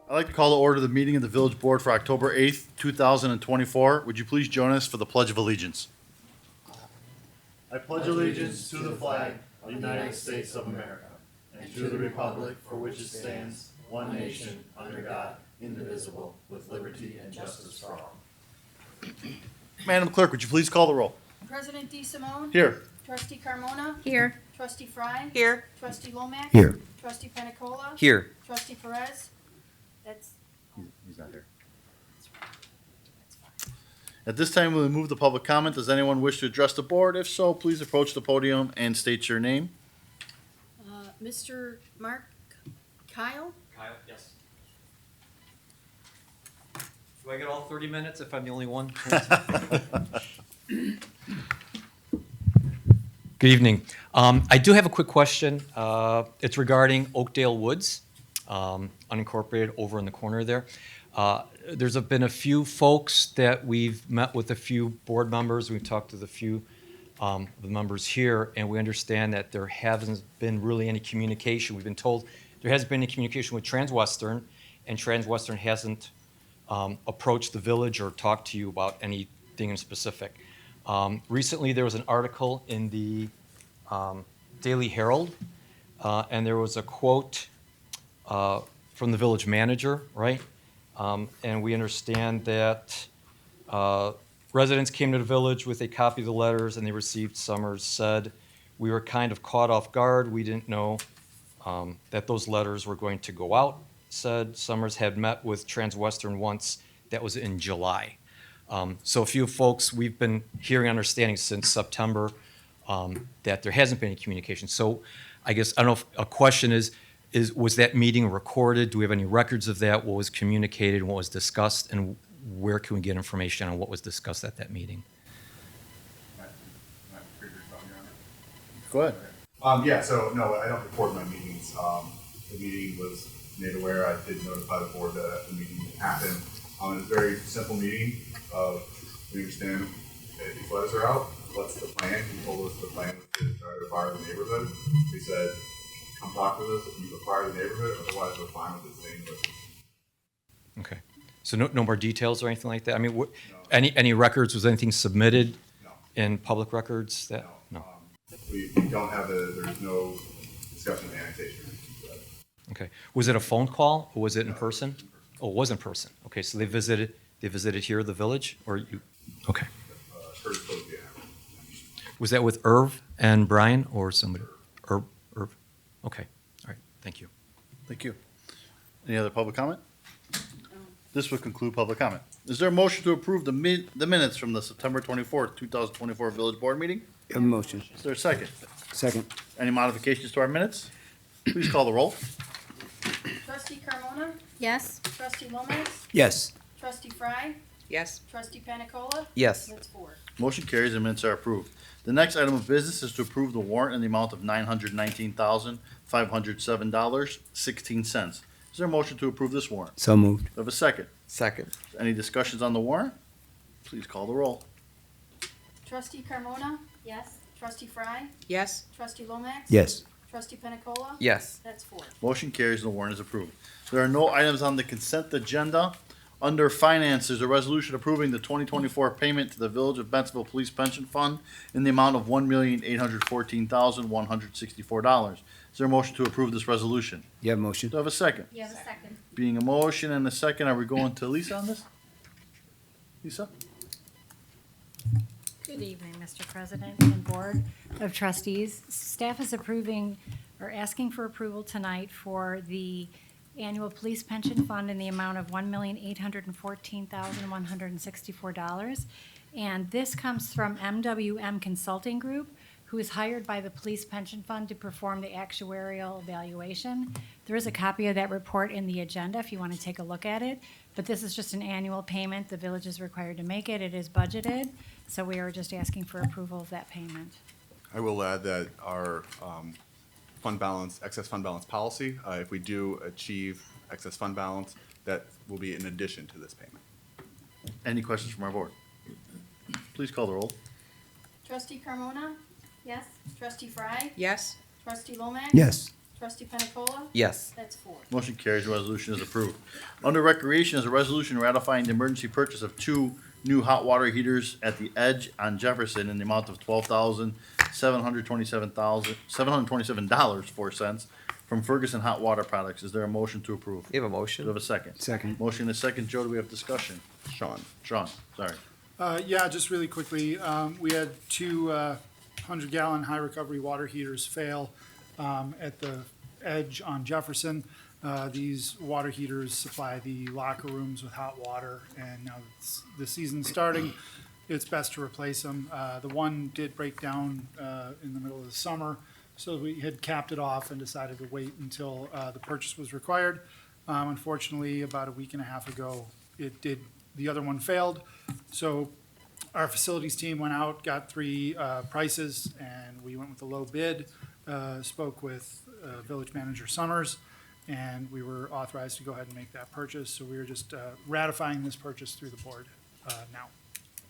I'd like to call to order the meeting of the Village Board for October 8th, 2024. Would you please join us for the Pledge of Allegiance? I pledge allegiance to the flag of the United States of America and to the republic for which it stands, one nation, under God, indivisible, with liberty and justice for all. Madam Clerk, would you please call the roll? President DeSimone? Here. Trustee Carmona? Here. Trustee Fry? Here. Trustee Lomax? Here. Trustee Penicola? Here. Trustee Perez? That's, He's not here. At this time, we'll move the public comment. Does anyone wish to address the board? If so, please approach the podium and state your name. Mr. Mark Kyle? Kyle, yes. Do I get all 30 minutes if I'm the only one? Good evening. I do have a quick question. It's regarding Oakdale Woods, unincorporated over in the corner there. There's been a few folks that we've met with, a few board members. We've talked to the few of the members here, and we understand that there hasn't been really any communication. We've been told there hasn't been any communication with Transwestern, and Transwestern hasn't approached the village or talked to you about anything in specific. Recently, there was an article in the Daily Herald, and there was a quote from the village manager, right? And we understand that residents came to the village with a copy of the letters and they received. Summers said, "We were kind of caught off guard. We didn't know that those letters were going to go out." Said Summers had met with Transwestern once. That was in July. So a few folks, we've been hearing understanding since September that there hasn't been any communication. So I guess, I don't know if a question is was that meeting recorded? Do we have any records of that? What was communicated, what was discussed, and where can we get information on what was discussed at that meeting? Go ahead. Yeah, so no, I don't record my meetings. The meeting was made aware. I did notify the board that the meeting happened. It was a very simple meeting. We understand that these letters are out. What's the plan? He told us the plan was to try to acquire the neighborhood. He said, "Come talk with us if you acquire the neighborhood. Otherwise, we're fine with it staying with us." Okay. So no more details or anything like that? I mean, No. any records, was anything submitted No. in public records that? No. No. We don't have there's no discussion of annexation. Okay. Was it a phone call or was it in No, person? in person. Oh, it was in person. Okay, so they visited here, the village, or you? Okay. Curtis Posey, yeah. Was that with Irv and Brian or somebody? Irv? Okay, all right, thank you. Thank you. Any other public comment? This will conclude public comment. Is there a motion to approve the minutes from the September 24th, 2024 Village Board meeting? Have a motion. Is there a second? Second. Any modifications to our minutes? Please call the roll. Trustee Carmona? Yes. Trustee Lomax? Yes. Trustee Fry? Yes. Trustee Penicola? Yes. That's four. Motion carries and minutes are approved. The next item of business is to approve the warrant in the amount of $919,507.16. Is there a motion to approve this warrant? So moved. Do I have a second? Second. Any discussions on the warrant? Please call the roll. Trustee Carmona? Yes. Trustee Fry? Yes. Trustee Lomax? Yes. Trustee Penicola? Yes. That's four. Motion carries and the warrant is approved. There are no items on the consent agenda. Under finance, there's a resolution approving the 2024 payment to the Village of Bentonville Police Pension Fund in the amount of $1,814,164. Is there a motion to approve this resolution? You have a motion? Do I have a second? You have a second. Being a motion and a second, are we going to Lisa on this? Lisa? Good evening, Mr. President and Board of Trustees. Staff is approving or asking for approval tonight for the annual police pension fund in the amount of $1,814,164. And this comes from MWM Consulting Group, who is hired by the Police Pension Fund to perform the actuarial evaluation. There is a copy of that report in the agenda if you want to take a look at it. But this is just an annual payment. The village is required to make it. It is budgeted. So we are just asking for approval of that payment. I will add that our excess fund balance policy, if we do achieve excess fund balance, that will be in addition to this payment. Any questions from our board? Please call the roll. Trustee Carmona? Yes. Trustee Fry? Yes. Trustee Lomax? Yes. Trustee Pena Cola? Yes. That's 4. Motion carries, the resolution is approved. Under Recreation is a resolution ratifying the emergency purchase of 2 new hot water heaters at the Edge on Jefferson in the amount of $727.04 from Ferguson Hot Water Products. Is there a motion to approve? You have a Do we motion? have a second? Second. Motion and a second. Joe, do we have discussion? Sean. Sean, sorry. Yeah, just really quickly, we had 2 100-gallon high recovery water heaters fail at the Edge on Jefferson. These water heaters supply the locker rooms with hot water, and now that the season's starting, it's best to replace them. The one did break down in the middle of the summer, so we had capped it off and decided to wait until the purchase was required. Unfortunately, about a week and a half ago, the other one failed. So our facilities team went out, got 3 prices, and we went with the low bid. Spoke with Village Manager Summers, and we were authorized to go ahead and make that purchase. So we are just ratifying this purchase through the board now.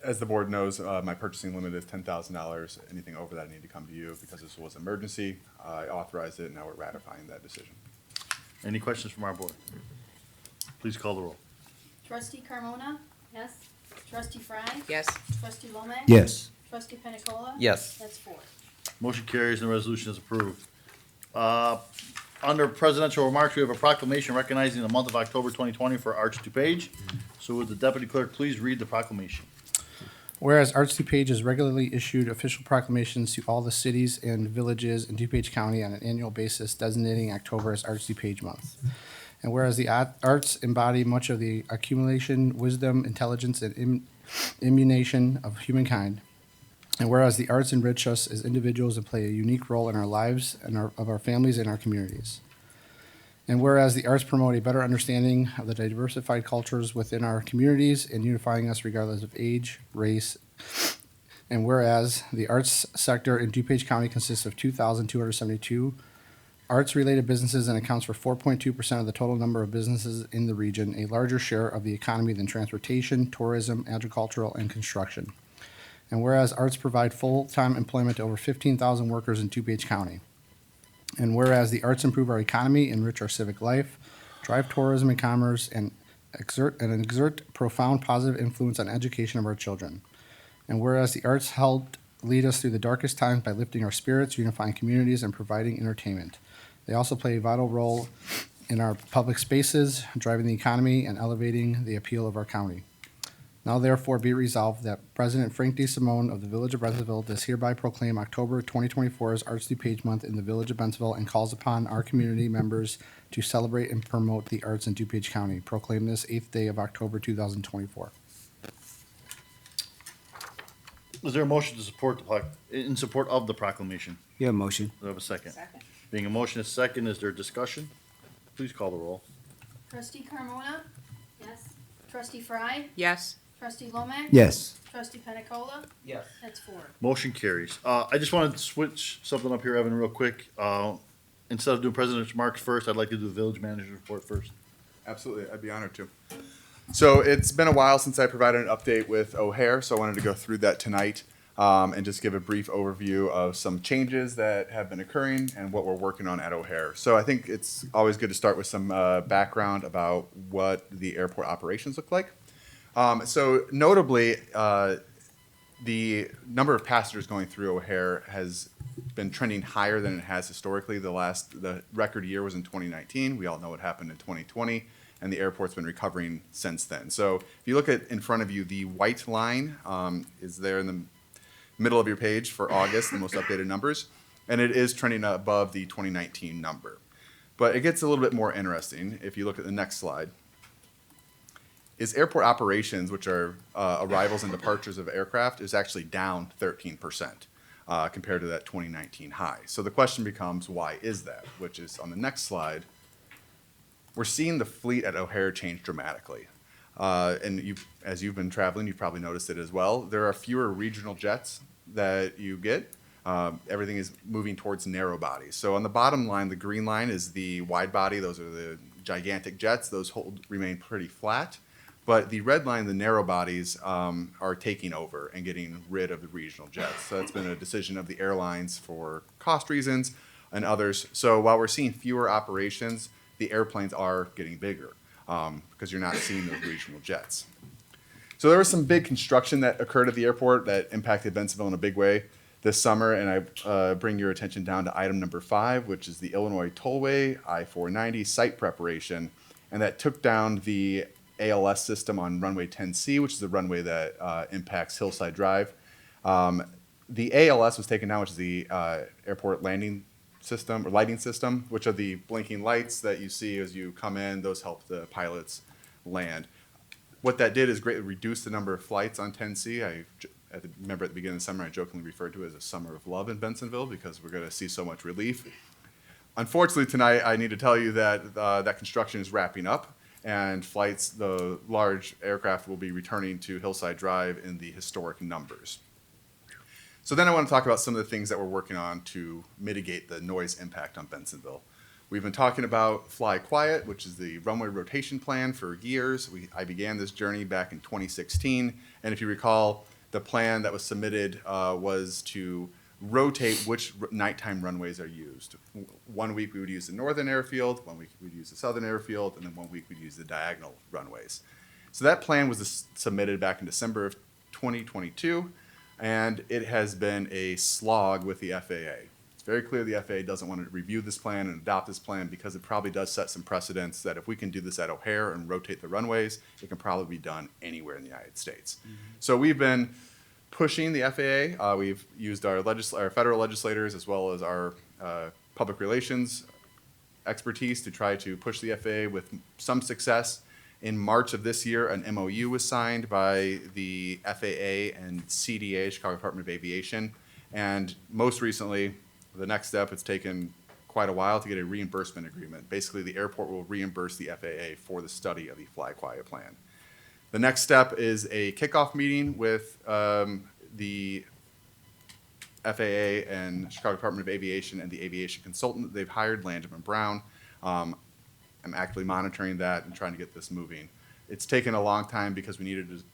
As the board knows, my purchasing limit is $10,000. Anything over that I need to come to you because this was an emergency. I authorized it, and now we're ratifying that decision. Any questions from our board? Please call the roll. Trustee Carmona? Yes. Trustee Fry? Yes. Trustee Lomax? Yes. Trustee Pena Cola? Yes. That's 4. Motion carries and the resolution is approved. Under presidential remarks, we have a proclamation recognizing the month of October 2020 for Arch DuPage. So would the deputy clerk please read the proclamation? Whereas Arts DuPage has regularly issued official proclamations to all the cities and villages in DuPage County on an annual basis designating October as Arts DuPage Month. And whereas the arts embody much of the accumulation, wisdom, intelligence, and immunization of humankind. And whereas the arts enrich us as individuals and play a unique role in our lives and of our families and our communities. And whereas the arts promote a better understanding of the diversified cultures within our communities and unifying us regardless of age, race. And whereas the arts sector in DuPage County consists of 2,272 arts-related businesses and accounts for 4.2% of the total number of businesses in the region, a larger share of the economy than transportation, tourism, agricultural, and construction. And whereas arts provide full-time employment to over 15,000 workers in DuPage County. And whereas the arts improve our economy, enrich our civic life, drive tourism and commerce, and exert profound positive influence on education of our children. And whereas the arts helped lead us through the darkest times by lifting our spirits, unifying communities, and providing entertainment. They also play a vital role in our public spaces, driving the economy and elevating the appeal of our county. Now therefore be resolved that President Frank D. Simone of the Village of Brentsville does hereby proclaim October 2024 as Arts DuPage Month in the Village of Brentsville and calls upon our community members to celebrate and promote the arts in DuPage County. Proclaim this 8th day of October 2024. Is there a motion to support in support of the proclamation? You have a motion. Do I have a second? Second. Being a motion is second, is there discussion? Please call the roll. Trustee Carmona? Yes. Trustee Fry? Yes. Trustee Lomax? Yes. Trustee Pena Cola? Yes. That's 4. Motion carries. I just wanted to switch something up here, Evan, real quick. Instead of doing president's remarks first, I'd like to do the village manager's report first. Absolutely, I'd be honored to. So it's been a while since I provided an update with O'Hare, so I wanted to go through that tonight and just give a brief overview of some changes that have been occurring and what we're working on at O'Hare. So I think it's always good to start with some background about what the airport operations look like. So notably, the number of passengers going through O'Hare has been trending higher than it has historically. The record year was in 2019. We all know what happened in 2020, and the airport's been recovering since then. So if you look at in front of you, the white line is there in the middle of your page for August, the most updated numbers, and it is trending above the 2019 number. But it gets a little bit more interesting if you look at the next slide. Is airport operations, which are arrivals and departures of aircraft, is actually down 13% compared to that 2019 high. So the question becomes, why is that? Which is on the next slide. We're seeing the fleet at O'Hare change dramatically. And as you've been traveling, you've probably noticed it as well. There are fewer regional jets that you get. Everything is moving towards narrow bodies. So on the bottom line, the green line is the wide body. Those are the gigantic jets. Those remain pretty flat. But the red line, the narrow bodies, are taking over and getting rid of the regional jets. So that's been a decision of the airlines for cost reasons. and others. So while we're seeing fewer operations, the airplanes are getting bigger because you're not seeing those regional jets. So there was some big construction that occurred at the airport that impacted Bensenville in a big way this summer, and I bring your attention down to item number 5, which is the Illinois Tollway I-490 site preparation, and that took down the ALS system on runway 10C, which is the runway that impacts Hillside Drive. The ALS was taken down, which is the airport landing system or lighting system, which are the blinking lights that you see as you come in. Those help the pilots land. What that did is greatly reduce the number of flights on 10C. Remember at the beginning of the summer, I jokingly referred to it as a summer of love in Bensenville because we're going to see so much relief. Unfortunately, tonight I need to tell you that that construction is wrapping up, and flights, the large aircraft, will be returning to Hillside Drive in the historic numbers. So then I want to talk about some of the things that we're working on to mitigate the noise impact on Bensenville. We've been talking about Fly Quiet, which is the runway rotation plan for years. I began this journey back in 2016, and if you recall, the plan that was submitted was to rotate which nighttime runways are used. 1 week we would use the northern airfield, 1 week we'd use the southern airfield, and then 1 week we'd use the diagonal runways. So that plan was submitted back in December of 2022, and it has been a slog with the FAA. It's very clear the FAA doesn't want to review this plan and adopt this plan because it probably does set some precedents that if we can do this at O'Hare and rotate the runways, it can probably be done anywhere in the United States. So we've been pushing the FAA. We've used our federal legislators as well as our public relations expertise to try to push the FAA with some success. In March of this year, an MOU was signed by the FAA and CDA, Chicago Department of Aviation. And most recently, the next step, it's taken quite a while to get a reimbursement agreement. Basically, the airport will reimburse the FAA for the study of the Fly Quiet plan. The next step is a kickoff meeting with the FAA and Chicago Department of Aviation and the aviation consultant that they've hired, Landman Brown. I'm actively monitoring that and trying to get this moving. It's taken a long time because the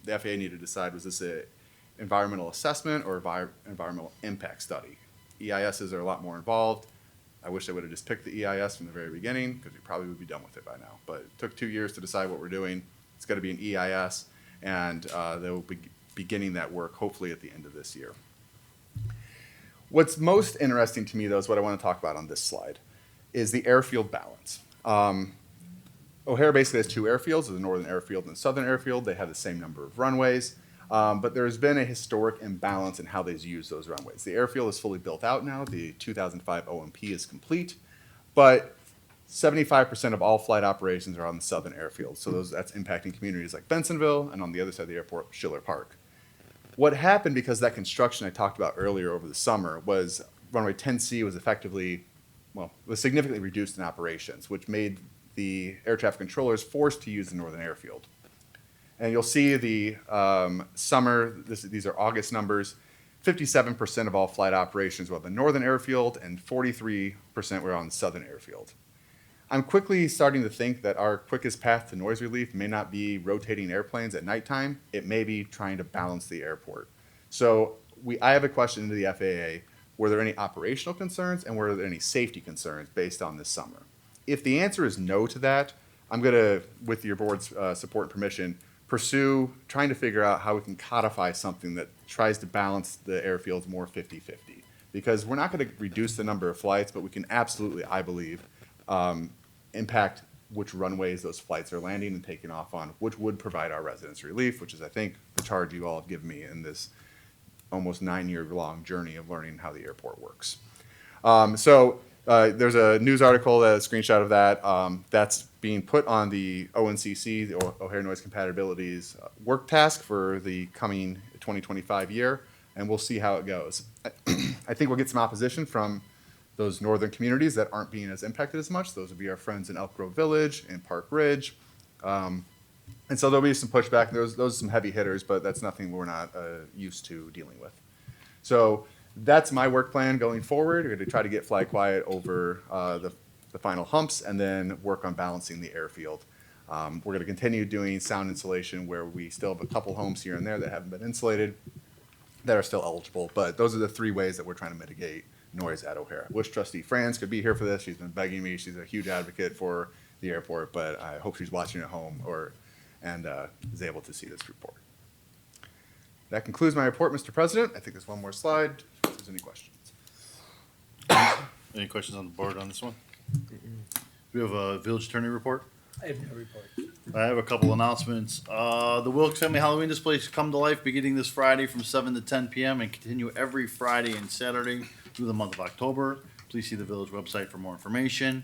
FAA needed to decide, was this an environmental assessment or environmental impact study? EISs are a lot more involved. I wish they would have just picked the EIS from the very beginning because we probably would be done with it by now. But it took 2 years to decide what we're doing. It's going to be an EIS, and they will be beginning that work hopefully at the end of this year. What's most interesting to me, though, is what I want to talk about on this slide, is the airfield balance. O'Hare basically has 2 airfields, the northern airfield and the southern airfield. They have the same number of runways, but there's been a historic imbalance in how they use those runways. The airfield is fully built out now. The 2005 OMP is complete, but 75% of all flight operations are on the southern airfield. So that's impacting communities like Bensenville, and on the other side of the airport, Schiller Park. What happened because that construction I talked about earlier over the summer was runway 10C was significantly reduced in operations, which made the air traffic controllers forced to use the northern airfield. And you'll see the summer, these are August numbers, 57% of all flight operations were on the northern airfield and 43% were on the southern airfield. I'm quickly starting to think that our quickest path to noise relief may not be rotating airplanes at nighttime. It may be trying to balance the airport. So I have a question to the FAA. Were there any operational concerns and were there any safety concerns based on this summer? If the answer is no to that, I'm going to, with your board's support and permission, pursue trying to figure out how we can codify something that tries to balance the airfields more 50-50. Because we're not going to reduce the number of flights, but we can absolutely, I believe, impact which runways those flights are landing and taking off on, which would provide our residents relief, which is, I think, the charge you all have given me in this almost 9-year-long journey of learning how the airport works. There's a news article, a screenshot of that. That's being put on the ONCC, the O'Hare Noise Compatibilities work task for the coming 2025 year, and we'll see how it goes. I think we'll get some opposition from those northern communities that aren't being as impacted as much. Those would be our friends in Elk Grove Village and Park Ridge. And so there'll be some pushback. Those are some heavy hitters, but that's nothing we're not used to dealing with. So that's my work plan going forward. We're going to try to get Fly Quiet over the final humps and then work on balancing the airfield. We're going to continue doing sound insulation where we still have a couple homes here and there that haven't been insulated that are still eligible. But those are the 3 ways that we're trying to mitigate noise at O'Hara. Wish Trustee Franz could be here for this. She's been begging me. She's a huge advocate for the airport, but I hope she's watching at home and is able to see this report. That concludes my report, Mr. President. I think there's one more slide, if there's any questions. Any questions on the board on this one? We have a village attorney report. I have no report. I have a couple announcements. The Wilkes Family Halloween displays come to life beginning this Friday from 7 to 10 p.m. and continue every Friday and Saturday through the month of October. Please see the village website for more information.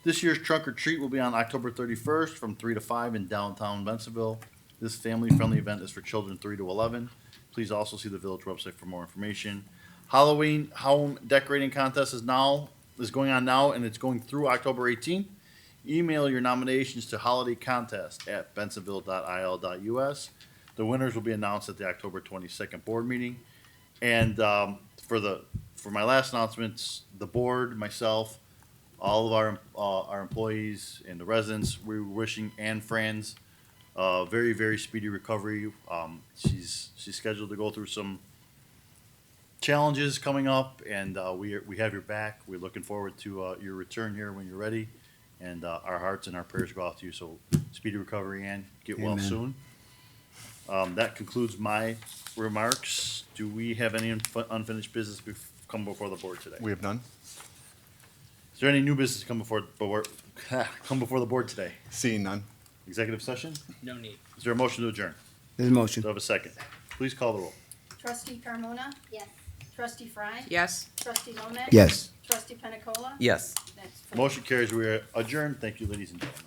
This year's trunk or treat will be on October 31st from 3 to 5 in downtown Bensonville. This family-friendly event is for children 3 to 11. Please also see the village website for more information. Halloween home decorating contest is going on now, and it's going through October 18th. Email your nominations to holidaycontest@bensonville.il.us. The winners will be announced at the October 22nd board meeting. And for my last announcements, the board, myself, all of our employees and the residents, we're wishing Anne Franz very, very speedy recovery. She's scheduled to go through some challenges coming up, and we have your back. We're looking forward to your return here when you're ready, and our hearts and our prayers go out to you. So speedy recovery, and get well soon. That concludes my remarks. Do we have any unfinished business come before the board today? We have none. Is there any new business come before the board today? Seeing none. Executive session? No need. Is there a motion to adjourn? There's a motion. Do I have a second? Please call the roll. Trustee Carmona? Yes. Trustee Fry? Yes. Trustee Lomax? Yes. Trustee Pena Cola? Yes. That's four. Motion carries. We are adjourned. Thank you, ladies and gentlemen.